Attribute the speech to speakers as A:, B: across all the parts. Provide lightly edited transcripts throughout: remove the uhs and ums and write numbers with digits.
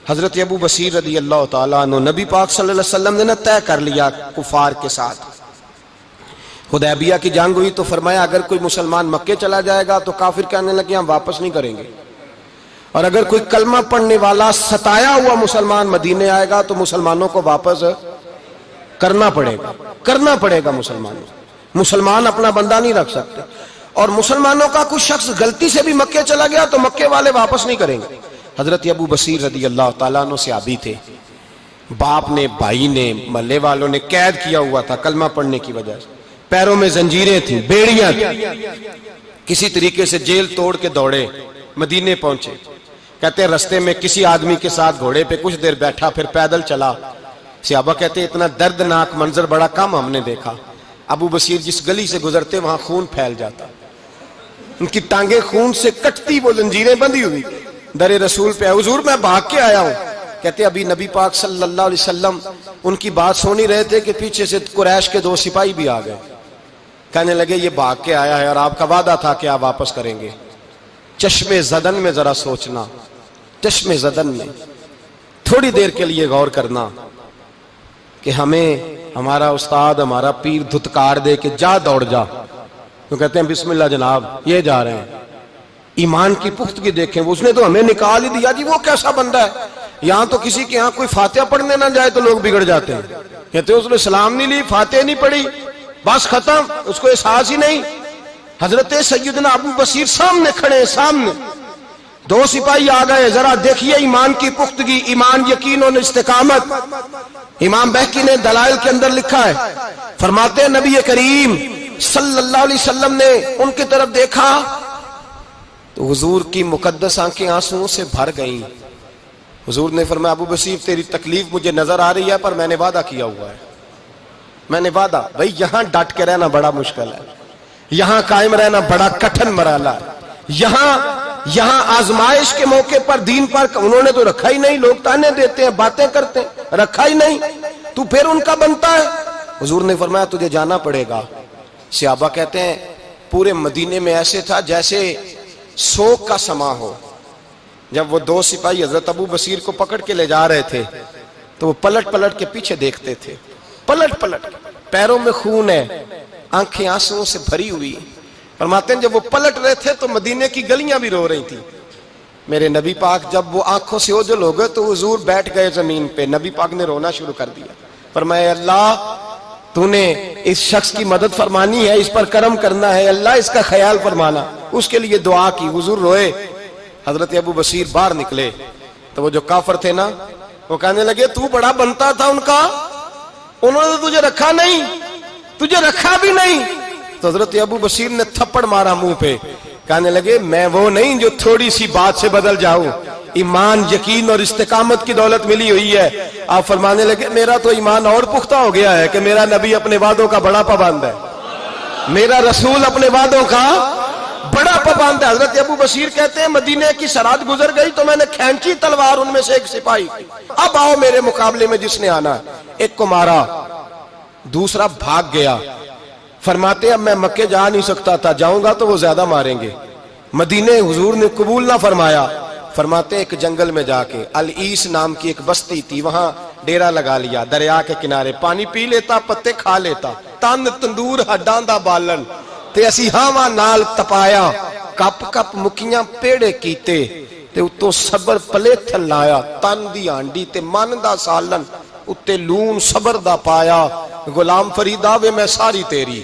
A: حضرت ابو بصیر رضی اللہ تعالیٰ عنہ نبی پاک صلی اللہ علیہ وسلم نے نہ طے کر لیا کفار کے ساتھ. حدیبیہ کی جنگ ہوئی تو فرمایا اگر کوئی مسلمان مکے چلا جائے گا تو کافر کہنے لگے ہم واپس نہیں کریں گے، اور اگر کوئی کلمہ پڑھنے والا ستایا ہوا مسلمان مدینے آئے گا تو مسلمانوں کو واپس کرنا پڑے گا. مسلمان اپنا بندہ نہیں رکھ سکتے، اور مسلمانوں کا کوئی شخص غلطی سے بھی مکے چلا گیا تو مکے والے واپس نہیں کریں گے. حضرت ابو بصیر رضی اللہ تعالیٰ عنہ صحابی تھے، باپ نے بھائی نے محلے والوں نے قید کیا ہوا تھا کلمہ پڑھنے کی وجہ سے، پیروں میں زنجیریں تھیں، بیڑیاں تھیں، کسی طریقے سے جیل توڑ کے دوڑے مدینے پہنچے. کہتے ہیں رستے میں کسی آدمی کے ساتھ گھوڑے پہ کچھ دیر بیٹھا پھر پیدل چلا. صحابہ کہتے ہیں اتنا دردناک منظر بڑا کم ہم نے دیکھا. ابو بصیر جس گلی سے گزرتے وہاں خون پھیل جاتا، ان کی ٹانگیں خون سے کٹتی، وہ زنجیریں بندھی ہوئی در رسول پہ. حضور میں بھاگ کے آیا ہوں. کہتے ابھی نبی پاک صلی اللہ علیہ وسلم ان کی بات سن ہی رہے تھے کہ پیچھے سے قریش کے 2 سپاہی بھی آ گئے. کہنے لگے یہ بھاگ کے آیا ہے اور آپ کا وعدہ تھا کہ آپ واپس کریں گے. چشم زدن میں ذرا سوچنا، چشم زدن میں تھوڑی دیر کے لیے غور کرنا کہ ہمیں ہمارا استاد ہمارا پیر دھتکار دے کہ جا دوڑ جا، تو کہتے ہیں بسم اللہ جناب یہ جا رہے ہیں. ایمان کی پختگی دیکھیں، اس نے تو ہمیں نکال ہی دیا جی، وہ کیسا بندہ ہے. یہاں تو کسی کے یہاں کوئی فاتحہ پڑھنے نہ جائے تو لوگ بگڑ جاتے ہیں. کہتے ہیں اس نے سلام نہیں لی، فاتحہ نہیں پڑھی، بس ختم، اس کو احساس ہی نہیں. حضرت سیدنا ابو بصیر سامنے کھڑے، سامنے 2 سپاہی آ گئے. ذرا دیکھیے ایمان کی پختگی، ایمان، یقین اور استقامت. امام بہقی نے دلائل کے اندر لکھا ہے، فرماتے ہیں نبی کریم صلی اللہ علیہ وسلم نے ان کی طرف دیکھا تو حضور کی مقدس آنکھیں آنسوؤں سے بھر گئیں. حضور نے فرمایا ابو بصیر تیری تکلیف مجھے نظر آ رہی ہے پر میں نے وعدہ کیا ہوا ہے، میں نے وعدہ. بھائی یہاں ڈٹ کے رہنا بڑا مشکل ہے، یہاں قائم رہنا بڑا کٹھن مرحلہ ہے. یہاں آزمائش کے موقع پر دین پر انہوں نے تو رکھا ہی نہیں. لوگ تانے دیتے ہیں، باتیں کرتے ہیں، رکھا ہی نہیں، تو پھر ان کا بنتا ہے. حضور نے فرمایا تجھے جانا پڑے گا. صحابہ کہتے ہیں پورے مدینے میں ایسے تھا جیسے سوگ کا سما ہو. جب وہ 2 سپاہی حضرت ابو بصیر کو پکڑ کے لے جا رہے تھے تو وہ پلٹ پلٹ کے پیچھے دیکھتے تھے، پلٹ پلٹ، پیروں میں خون ہے، آنکھیں آنسوؤں سے بھری ہوئی. فرماتے ہیں جب وہ پلٹ رہے تھے تو مدینے کی گلیاں بھی رو رہی تھی. میرے نبی پاک جب وہ آنکھوں سے اوجھل ہو گئے تو حضور بیٹھ گئے زمین پہ. نبی پاک نے رونا شروع کر دیا. فرمایا اللہ تو نے اس شخص کی مدد فرمانی ہے، اس پر کرم کرنا ہے، اللہ اس کا خیال فرمانا. اس کے لیے دعا کی، حضور روئے. حضرت ابو بصیر باہر نکلے تو وہ جو کافر تھے نا وہ کہنے لگے تو بڑا بنتا تھا ان کا، انہوں نے تجھے رکھا نہیں، تجھے رکھا بھی نہیں. تو حضرت ابو بصیر نے تھپڑ مارا منہ پہ. کہنے لگے میں وہ نہیں جو تھوڑی سی بات سے بدل جاؤں، ایمان، یقین اور استقامت کی دولت ملی ہوئی ہے. آپ فرمانے لگے میرا تو ایمان اور پختہ ہو گیا ہے کہ میرا نبی اپنے وعدوں کا بڑا پابند ہے، میرا رسول اپنے وعدوں کا بڑا پابند ہے. حضرت ابو بصیر کہتے ہیں مدینے کی سرحد گزر گئی تو میں نے کھینچی تلوار ان میں سے ایک سپاہی، اب آؤ میرے مقابلے میں جس نے آنا ہے. ایک کو مارا، دوسرا بھاگ گیا. فرماتے اب میں مکے جا نہیں سکتا تھا، جاؤں گا تو وہ زیادہ ماریں گے. مدینے حضور نے قبول نہ فرمایا. فرماتے ایک جنگل میں جا کے العیس نام کی ایک بستی تھی، وہاں ڈیرا لگا لیا، دریا کے کنارے، پانی پی لیتا، پتے کھا لیتا. تن تندور ہڈاں دا بالن تے اسی ہاواں نال تپایا، کپ کپ مکیاں پیڑے کیتے تے اتوں صبر پلیتھن لایا. تن دی ہانڈی تے من دا سالن اتے لون صبر دا پایا. غلام فریدا وے میں ساری تیری،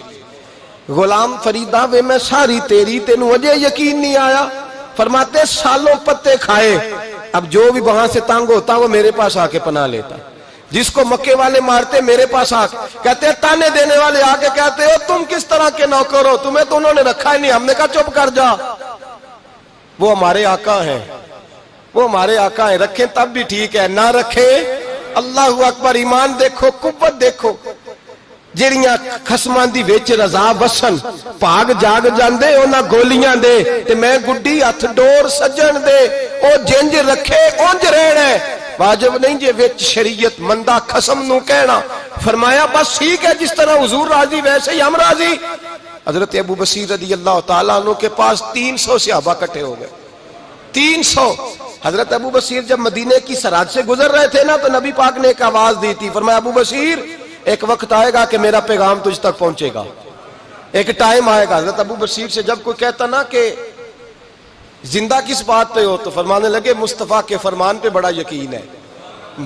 A: غلام فریدا وے میں ساری تیری، تینوں اجے یقین نہیں آیا. فرماتے سالوں پتے کھائے، اب جو بھی وہاں سے تنگ ہوتا وہ میرے پاس آ کے پناہ لیتا. جس کو مکے والے مارتے میرے پاس آ کے کہتے تانے دینے والے آ کے کہتے ہو تم کس طرح کے نوکر ہو، تمہیں تو انہوں نے رکھا ہی نہیں. ہم نے کہا چپ کر جا، وہ ہمارے آقا ہیں، وہ ہمارے آقا ہیں، رکھیں تب بھی ٹھیک ہے، نہ رکھیں اللہ اکبر. ایمان دیکھو، قوت دیکھو. جیڑیاں خصماں دی وچ رضا وسن بھاگ جاگ جاندے انہاں گولیاں دے تے میں گڈی ہتھ ڈور سجن دے او جنج رکھے اونج رہنا ہے. واجب نہیں جے وچ شریعت مندہ خصم نو کہنا. فرمایا بس ٹھیک ہے، جس طرح حضور راضی ویسے ہی ہم راضی. حضرت ابو بصیر رضی اللہ تعالیٰ عنہ کے پاس 300 صحابہ کٹھے ہو گئے. 300 حضرت ابو بصیر جب مدینے کی سرحد سے گزر رہے تھے نا تو نبی پاک نے ایک آواز دی تھی، فرمایا ابو بصیر ایک وقت آئے گا کہ میرا پیغام تجھ تک پہنچے گا، ایک ٹائم آئے گا۔ حضرت ابو بصیر سے جب کوئی کہتا نا کہ زندہ کس بات پہ ہو تو فرمانے لگے مصطفیٰ کے فرمان پہ بڑا یقین ہے،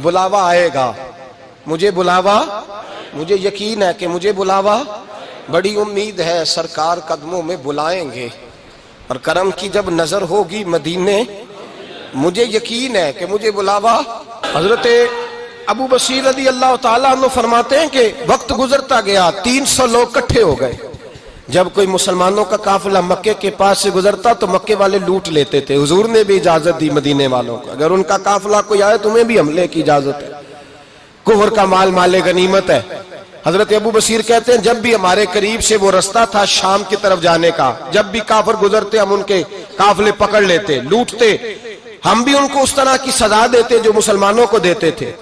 A: بلاوا آئے گا، مجھے بلاوا، مجھے یقین ہے کہ مجھے بلاوا، بڑی امید ہے سرکار قدموں میں بلائیں گے اور کرم کی جب نظر ہوگی مدینے، مجھے یقین ہے کہ مجھے بلاوا۔ حضرت ابو بصیر رضی اللہ تعالیٰ عنہ فرماتے ہیں کہ وقت گزرتا گیا، 300 لوگ کٹھے ہو گئے۔ جب کوئی مسلمانوں کا قافلہ مکے کے پاس سے گزرتا تو مکے والے لوٹ لیتے تھے۔ حضور نے بھی اجازت دی مدینے والوں کو، اگر ان کا قافلہ کوئی آئے تمہیں بھی حملے کی اجازت ہے، کفر کا مال مال غنیمت ہے۔ حضرت ابو بصیر کہتے ہیں جب بھی ہمارے قریب سے وہ رستہ تھا شام کی طرف جانے کا، جب بھی کافر گزرتے ہم ان کے قافلے پکڑ لیتے، لوٹتے، ہم بھی ان کو اس طرح کی سزا دیتے جو مسلمانوں کو دیتے تھے۔